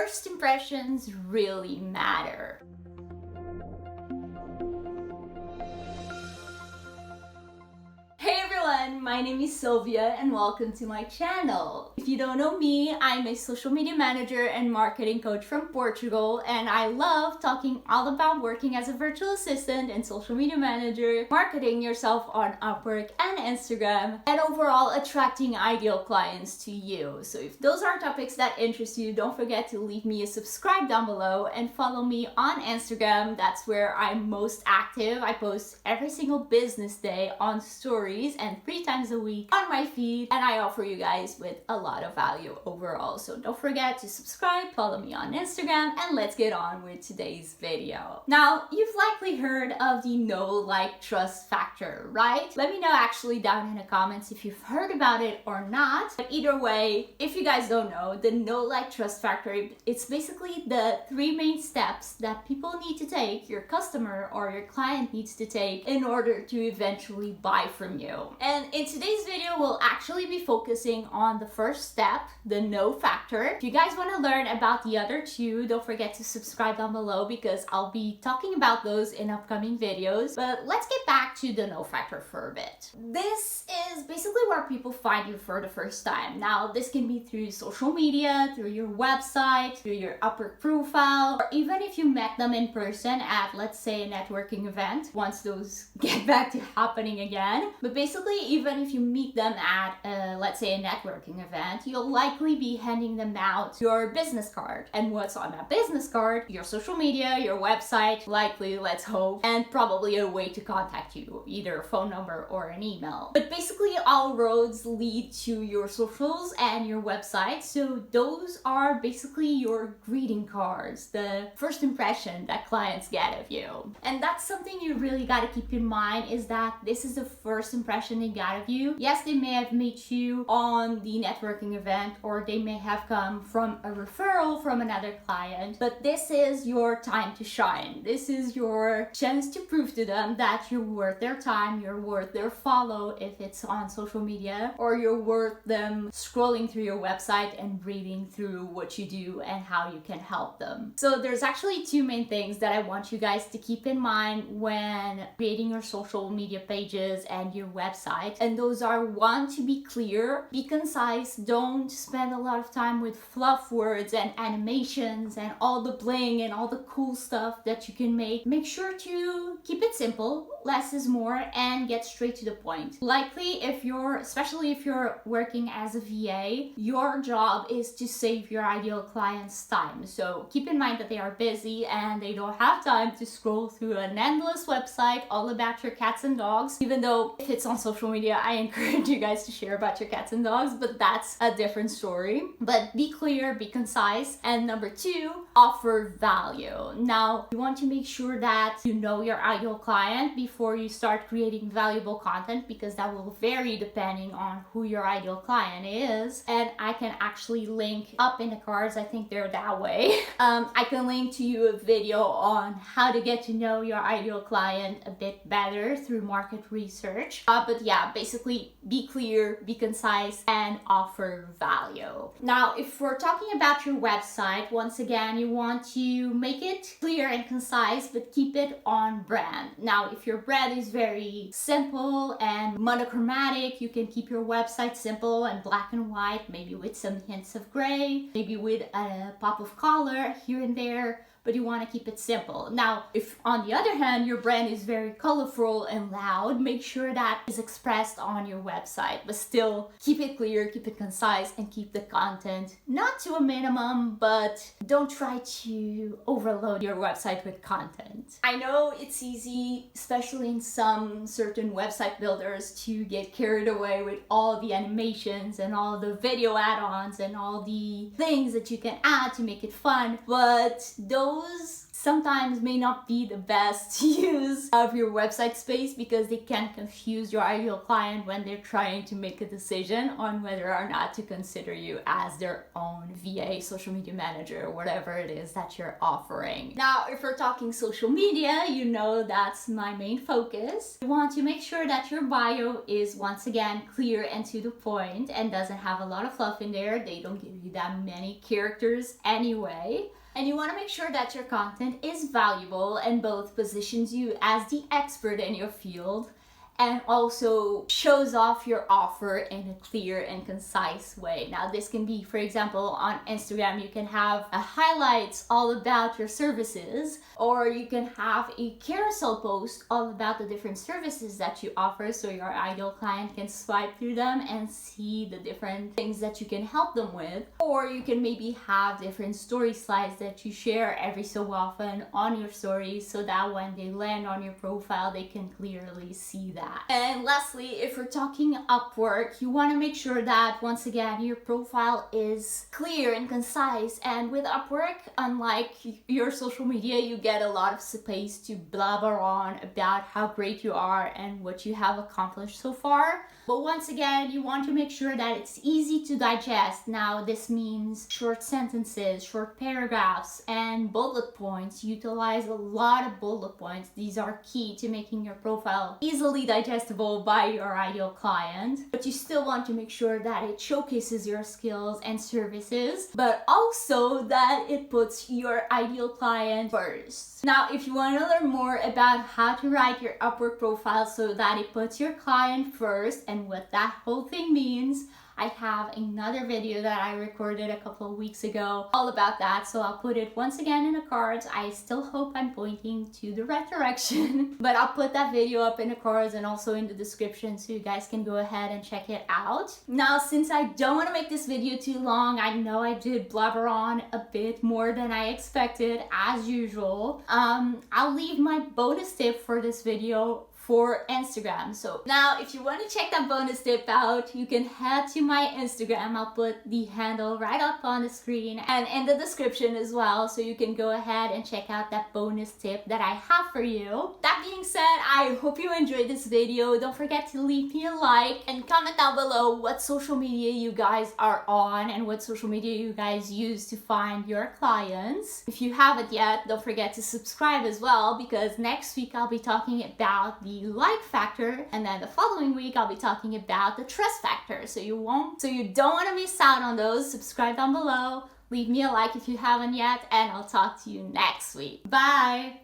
first impressions really matter. Hey everyone, my name is Sylvia and welcome to my channel. If you don't know me, I'm a social media manager and marketing coach from Portugal, and I love talking all about working as a virtual assistant and social media manager, marketing yourself on Upwork and Instagram, and overall attracting ideal clients to you. So if those are topics that interest you, don't forget to leave me a subscribe down below and follow me on Instagram. That's where I'm most active. I post every single business day on stories and 3 times a week on my feed, and I offer you guys with a lot of value overall. So don't forget to subscribe, follow me on Instagram, and let's get on with today's video. Now, you've likely heard of the know, like, trust factor, right? Let me know actually down in the comments if you've heard about it or not. But either way, if you guys don't know, the know, like, trust factor, it's basically the 3 main steps that people need to take, your customer or your client needs to take in order to eventually buy from you. And in today's video, we'll actually be focusing on the first step, the know factor. If you guys want to learn about the other 2, don't forget to subscribe down below because I'll be talking about those in upcoming videos. But let's get back to the know factor for a bit. This is basically where people find you for the first time. Now, this can be through social media, through your website, through your Upwork profile, or even if you met them in person at, let's say, a networking event, once those get back to happening again. But basically, even if you meet them at, let's say, a networking event, you'll likely be handing them out your business card. And what's on that business card? Your social media, your website, likely, let's hope, and probably a way to contact you, either a phone number or an email. But basically, all roads lead to your socials and your website. So those are basically your greeting cards, the first impression that clients get of you. And that's something you really got to keep in mind, is that this is the first impression they got of you. Yes, they may have met you on the networking event, or they may have come from a referral from another client, but this is your time to shine. This is your chance to prove to them that you're worth their time, you're worth their follow if it's on social media, or you're worth them scrolling through your website and reading through what you do and how you can help them. So there's actually 2 main things that I want you guys to keep in mind when creating your social media pages and your website. And those are, 1, to be clear, be concise, don't spend a lot of time with fluff words and animations and all the bling and all the cool stuff that you can make. Make sure to keep it simple, less is more, and get straight to the point. Likely, especially if you're working as a VA, your job is to save your ideal clients time. So keep in mind that they are busy and they don't have time to scroll through an endless website all about your cats and dogs, even though if it's on social media, I encourage you guys to share about your cats and dogs, but that's a different story. But be clear, be concise, and number 2, offer value. Now, you want to make sure that you know your ideal client before you start creating valuable content, because that will vary depending on who your ideal client is. And I can actually link up in the cards, I think they're that way. I can link to you a video on how to get to know your ideal client a bit better through market research. But yeah, basically be clear, be concise, and offer value. Now, if we're talking about your website, once again, you want to make it clear and concise, but keep it on brand. Now, if your brand is very simple and monochromatic, you can keep your website simple and black and white, maybe with some hints of gray, maybe with a pop of color here and there, but you want to keep it simple. Now, if on the other hand, your brand is very colorful and loud, make sure that is expressed on your website, but still keep it clear, keep it concise, and keep the content not to a minimum, but don't try to overload your website with content. I know it's easy, especially in some certain website builders, to get carried away with all the animations and all the video add-ons and all the things that you can add to make it fun, but those sometimes may not be the best use of your website space because they can confuse your ideal client when they're trying to make a decision on whether or not to consider you as their own VA, social media manager, or whatever it is that you're offering. Now, if we're talking social media, you know that's my main focus. You want to make sure that your bio is once again clear and to the point and doesn't have a lot of fluff in there. They don't give you that many characters anyway. And you want to make sure that your content is valuable and both positions you as the expert in your field and also shows off your offer in a clear and concise way. Now, this can be, for example, on Instagram, you can have a highlights all about your services, or you can have a carousel post all about the different services that you offer so your ideal client can swipe through them and see the different things that you can help them with. Or you can maybe have different story slides that you share every so often on your stories so that when they land on your profile, they can clearly see that. And lastly, if we're talking Upwork, you want to make sure that once again your profile is clear and concise. And with Upwork, unlike your social media, you get a lot of space to blabber on about how great you are and what you have accomplished so far. But once again, you want to make sure that it's easy to digest. Now, this means short sentences, short paragraphs, and bullet points. Utilize a lot of bullet points. These are key to making your profile easily digestible by your ideal client. But you still want to make sure that it showcases your skills and services, but also that it puts your ideal client first. Now, if you want to learn more about how to write your Upwork profile so that it puts your client first and what that whole thing means, I have another video that I recorded a couple of weeks ago all about that, so I'll put it once again in the cards. I still hope I'm pointing to the right direction, but I'll put that video up in the cards and also in the description so you guys can go ahead and check it out. Now, since I don't want to make this video too long, I know I did blabber on a bit more than I expected as usual. I'll leave my bonus tip for this video for Instagram. So now if you want to check that bonus tip out, you can head to my Instagram. I'll put the handle right up on the screen and in the description as well, so you can go ahead and check out that bonus tip that I have for you. That being said, I hope you enjoyed this video. Don't forget to leave me a like and comment down below what social media you guys are on and what social media you guys use to find your clients. If you haven't yet, don't forget to subscribe as well, because next week I'll be talking about the like factor, and then the following week I'll be talking about the trust factor. So you don't want to miss out on those. Subscribe down below, leave me a like if you haven't yet, and I'll talk to you next week. Bye.